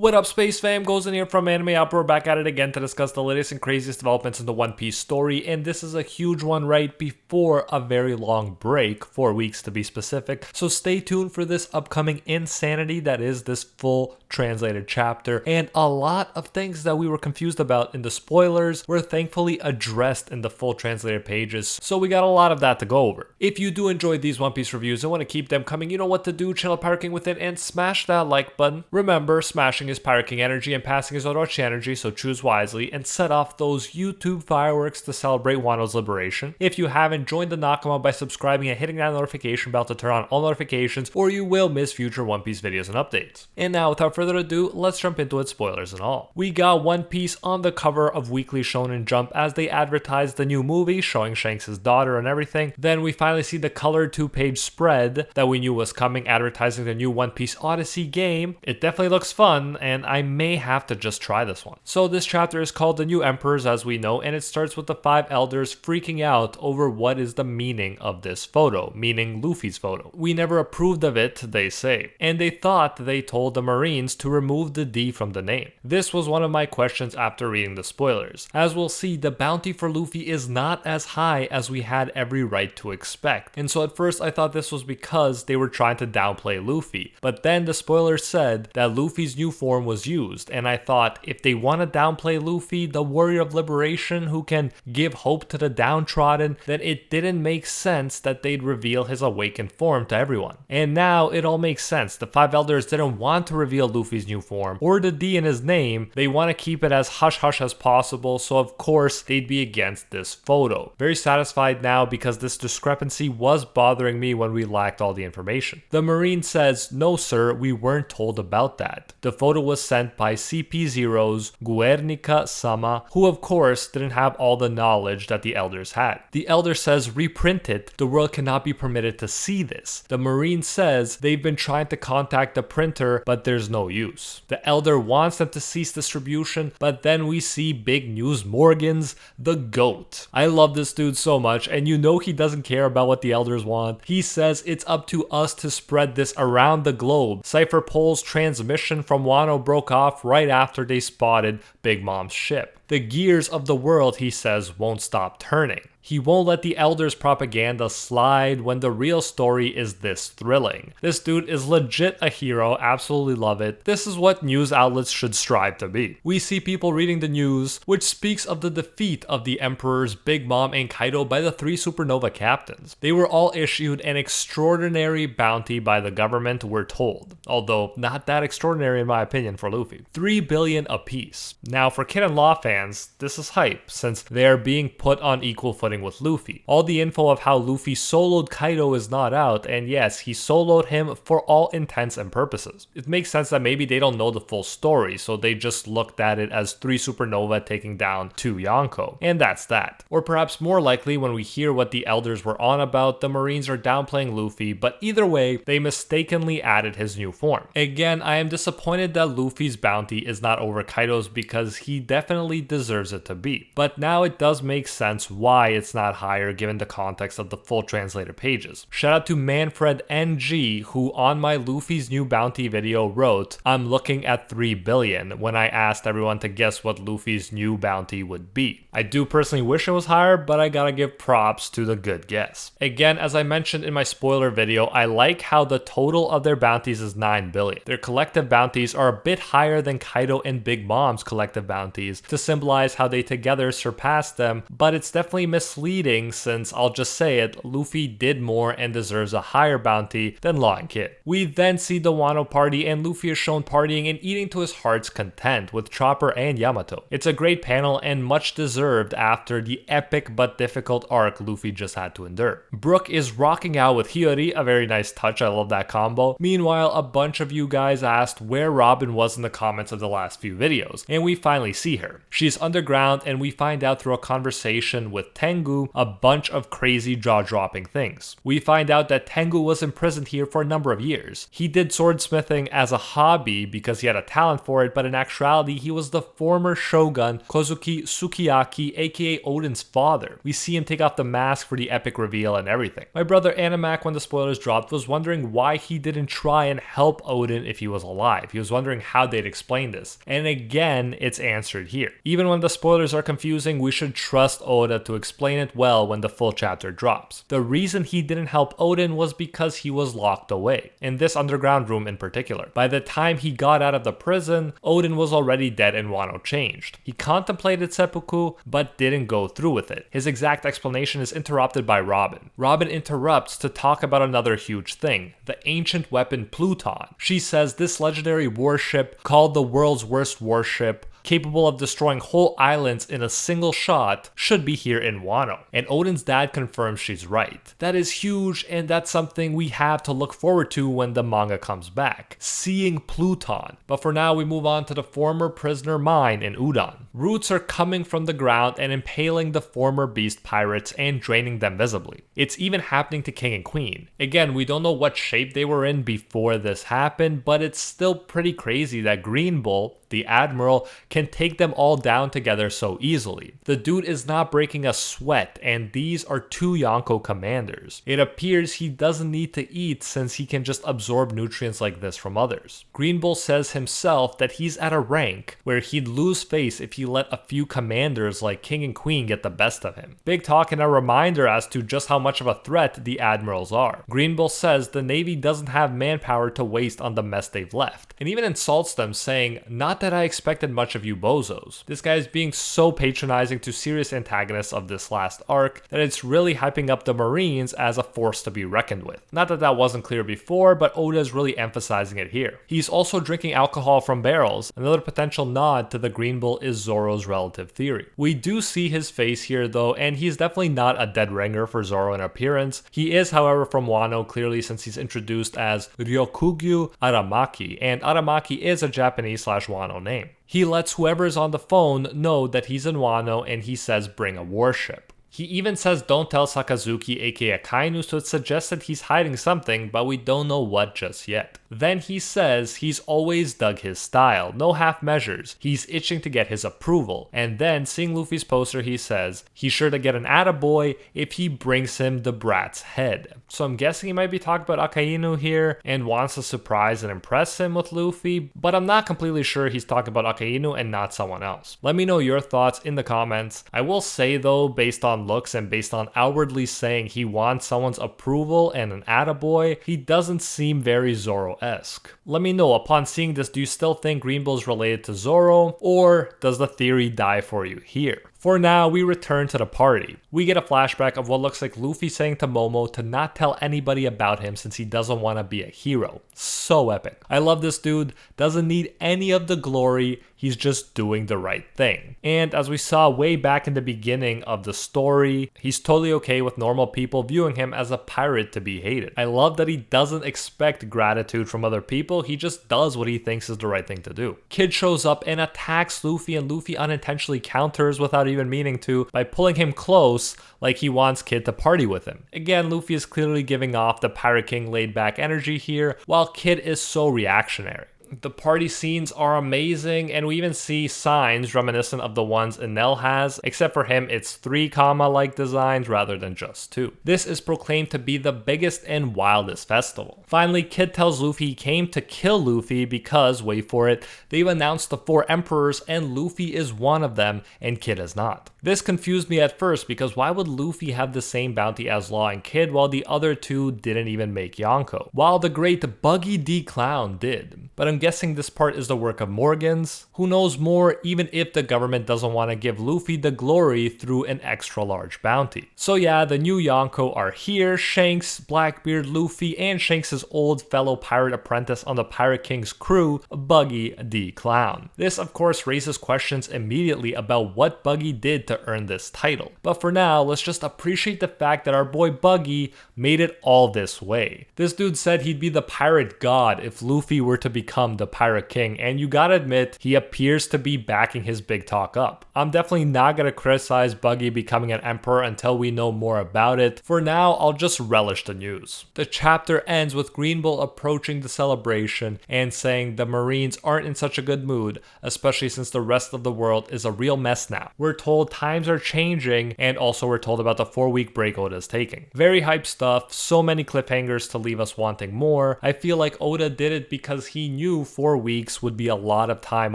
What up, Space Fam? Goes in here from Anime Up. We're back at it again to discuss the latest and craziest developments in the One Piece story, and this is a huge one right before a very long break, 4 weeks to be specific. So stay tuned for this upcoming insanity that is this full translated chapter, and a lot of things that we were confused about in the spoilers were thankfully addressed in the full translated pages, so we got a lot of that to go over. If you do enjoy these One Piece reviews and want to keep them coming, you know what to do. Channel Pirate King within and smash that like button. Remember, smashing is Pirate King energy and passing is Orochi energy, so choose wisely and set off those YouTube fireworks to celebrate Wano's liberation. If you haven't, join the Nakama by subscribing and hitting that notification bell to turn on all notifications, or you will miss future One Piece videos and updates. And now, without further ado, let's jump into it, spoilers and all. We got One Piece on the cover of Weekly Shonen Jump as they advertised the new movie showing Shanks' daughter and everything. Then we finally see the colored 2-page spread that we knew was coming, advertising the new One Piece Odyssey game. It definitely looks fun, and I may have to just try this one. So this chapter is called The New Emperors, as we know, and it starts with the 5 elders freaking out over what is the meaning of this photo, meaning Luffy's photo. We never approved of it, they say, and they thought they told the Marines to remove the D from the name. This was one of my questions after reading the spoilers. As we'll see, the bounty for Luffy is not as high as we had every right to expect, and so at first I thought this was because they were trying to downplay Luffy, but then the spoilers said that Luffy's new form was used, and I thought if they want to downplay Luffy, the warrior of liberation who can give hope to the downtrodden, then it didn't make sense that they'd reveal his awakened form to everyone. And now it all makes sense. The 5 elders didn't want to reveal Luffy's new form or the D in his name. They want to keep it as hush-hush as possible, so of course they'd be against this photo. Very satisfied now because this discrepancy was bothering me when we lacked all the information. The Marine says, "No sir, we weren't told about that. The photo was sent by CP0's Guernica-sama, who of course didn't have all the knowledge that the elders had. The elder says reprint it, the world cannot be permitted to see this. The Marine says they've been trying to contact the printer, but there's no use. The elder wants them to cease distribution, but then we see Big News Morgans, the GOAT. I love this dude so much, and you know he doesn't care about what the elders want. He says it's up to us to spread this around the globe. Cypher Pole's transmission from Wano broke off right after they spotted Big Mom's ship. The gears of the world, he says, won't stop turning. He won't let the elders' propaganda slide when the real story is this thrilling. This dude is legit a hero, absolutely love it. This is what news outlets should strive to be. We see people reading the news, which speaks of the defeat of the Emperors, Big Mom, and Kaido by the 3 supernova captains. They were all issued an extraordinary bounty by the government, we're told. Although, not that extraordinary in my opinion for Luffy. 3 billion apiece. Now, for Kid and Law fans, this is hype, since they are being put on equal footing with Luffy. All the info of how Luffy soloed Kaido is not out, and yes, he soloed him for all intents and purposes. It makes sense that maybe they don't know the full story, so they just looked at it as 3 supernova taking down 2 Yonko, and that's that. Or perhaps more likely, when we hear what the elders were on about, the Marines are downplaying Luffy, but either way, they mistakenly added his new form. Again, I am disappointed that Luffy's bounty is not over Kaido's because he definitely deserves it to be. But now it does make sense why it's not higher given the context of the full translated pages. Shout out to Manfred NG, who on my Luffy's new bounty video wrote, "I'm looking at 3 billion when I asked everyone to guess what Luffy's new bounty would be." I do personally wish it was higher, but I gotta give props to the good guess. Again, as I mentioned in my spoiler video, I like how the total of their bounties is 9 billion. Their collective bounties are a bit higher than Kaido and Big Mom's collective bounties to symbolize how they together surpassed them, but it's definitely misleading since, I'll just say it, Luffy did more and deserves a higher bounty than Law and Kid. We then see the Wano Party and Luffy is shown partying and eating to his heart's content with Chopper and Yamato. It's a great panel and much deserved after the epic but difficult arc Luffy just had to endure. Brook is rocking out with Hiyori, a very nice touch, I love that combo. Meanwhile, a bunch of you guys asked where Robin was in the comments of the last few videos, and we finally see her. She's underground and we find out through a conversation with Tengu Tengu a bunch of crazy jaw-dropping things. We find out that Tengu was imprisoned here for a number of years. He did swordsmithing as a hobby because he had a talent for it, but in actuality he was the former shogun Kozuki Sukiyaki, aka Odin's father. We see him take off the mask for the epic reveal and everything. My brother Animac, when the spoilers dropped, was wondering why he didn't try and help Odin if he was alive. He was wondering how they'd explain this. And again, it's answered here. Even when the spoilers are confusing, we should trust Oda to explain it well when the full chapter drops. The reason he didn't help Odin was because he was locked away, in this underground room in particular. By the time he got out of the prison, Odin was already dead and Wano changed. He contemplated seppuku, but didn't go through with it. His exact explanation is interrupted by Robin. Robin interrupts to talk about another huge thing, the ancient weapon Pluton. She says this legendary warship, called the world's worst warship, capable of destroying whole islands in a single shot, should be here in Wano. And Odin's dad confirms she's right. That is huge, and that's something we have to look forward to when the manga comes back, seeing Pluton. But for now, we move on to the former prisoner mine in Udon. Roots are coming from the ground and impaling the former beast pirates and draining them visibly. It's even happening to King and Queen. Again, we don't know what shape they were in before this happened, but it's still pretty crazy that Green Bull, the admiral, can take them all down together so easily. The dude is not breaking a sweat, and these are two Yonko commanders. It appears he doesn't need to eat since he can just absorb nutrients like this from others. Green Bull says himself that he's at a rank where he'd lose face if he let a few commanders like King and Queen get the best of him. Big talk and a reminder as to just how much of a threat the admirals are. Green Bull says the Navy doesn't have manpower to waste on the mess they've left, and even insults them, saying, "Not that I expected much of you bozos." This guy is being so patronizing to serious antagonists of this last arc that it's really hyping up the Marines as a force to be reckoned with. Not that that wasn't clear before, but Oda is really emphasizing it here. He's also drinking alcohol from barrels. Another potential nod to the Green Bull is Zoro's relative theory. We do see his face here though, and he's definitely not a dead ringer for Zoro in appearance. He is, however, from Wano clearly, since he's introduced as Ryokugyu Aramaki, and Aramaki is a Japanese/Wano name. He lets whoever is on the phone know that he's in Wano, and he says bring a warship. He even says don't tell Sakazuki aka Kainu, so it suggests that he's hiding something, but we don't know what just yet. Then he says he's always dug his style, no half measures, he's itching to get his approval. And then, seeing Luffy's poster, he says he's sure to get an attaboy if he brings him the brat's head. So I'm guessing he might be talking about Akainu here and wants to surprise and impress him with Luffy, but I'm not completely sure he's talking about Akainu and not someone else. Let me know your thoughts in the comments. I will say though, based on looks and based on outwardly saying he wants someone's approval and an attaboy, he doesn't seem very Zoro-esque. Let me know, upon seeing this, do you still think Green Bull is related to Zoro, or does the theory die for you here? For now, we return to the party. We get a flashback of what looks like Luffy saying to Momo to not tell anybody about him since he doesn't want to be a hero. So epic. I love this dude, doesn't need any of the glory, he's just doing the right thing. And as we saw way back in the beginning of the story, he's totally okay with normal people viewing him as a pirate to be hated. I love that he doesn't expect gratitude from other people, he just does what he thinks is the right thing to do. Kid shows up and attacks Luffy, and Luffy unintentionally counters without even meaning to by pulling him close like he wants Kid to party with him. Again, Luffy is clearly giving off the Pirate King laid back energy here, while Kid is so reactionary. The party scenes are amazing, and we even see signs reminiscent of the ones Enel has, except for him it's 3 comma-like designs rather than just 2. This is proclaimed to be the biggest and wildest festival. Finally, Kid tells Luffy he came to kill Luffy because, wait for it, they've announced the 4 emperors and Luffy is one of them and Kid is not. This confused me at first because why would Luffy have the same bounty as Law and Kid while the other 2 didn't even make Yonko, while the great Buggy D Clown did? But I'm guessing this part is the work of Morgan's. Who knows more, even if the government doesn't want to give Luffy the glory through an extra large bounty. So yeah, the new Yonko are here, Shanks, Blackbeard, Luffy, and Shanks' old fellow pirate apprentice on the Pirate King's crew, Buggy D Clown. This of course raises questions immediately about what Buggy did to earn this title. But for now, let's just appreciate the fact that our boy Buggy made it all this way. This dude said he'd be the pirate god if Luffy were to become become the Pirate King, and you gotta admit, he appears to be backing his big talk up. I'm definitely not gonna criticize Buggy becoming an emperor until we know more about it. For now, I'll just relish the news. The chapter ends with Green Bull approaching the celebration and saying the Marines aren't in such a good mood, especially since the rest of the world is a real mess now. We're told times are changing, and also we're told about the 4-week break Oda is taking. Very hype stuff, so many cliffhangers to leave us wanting more. I feel like Oda did it because he knew 4 weeks would be a lot of time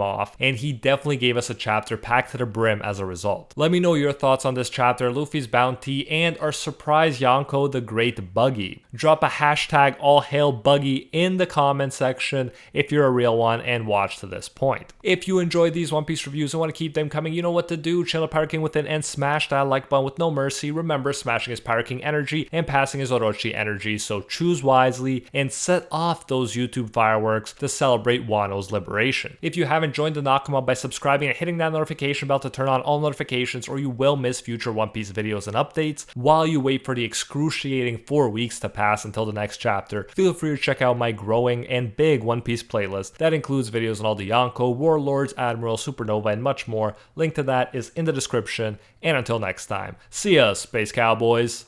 off, and he definitely gave us a chapter packed to the brim as a result. Let me know your thoughts on this chapter, Luffy's bounty, and our surprise Yonko the Great Buggy. Drop a hashtag all hail Buggy in the comment section if you're a real one and watch to this point. If you enjoyed these One Piece reviews and want to keep them coming, you know what to do. Channel Pirate King within and smash that like button with no mercy. Remember, smashing is Pirate King energy and passing is Orochi energy, so choose wisely and set off those YouTube fireworks to celebrate Wano's liberation. If you haven't joined the Nakama by subscribing and hitting that notification bell to turn on all notifications, or you will miss future One Piece videos and updates while you wait for the excruciating 4 weeks to pass until the next chapter, feel free to check out my growing and big One Piece playlist that includes videos on all the Yonko, Warlords, Admiral, Supernova, and much more. Link to that is in the description, and until next time, see ya, Space Cowboys!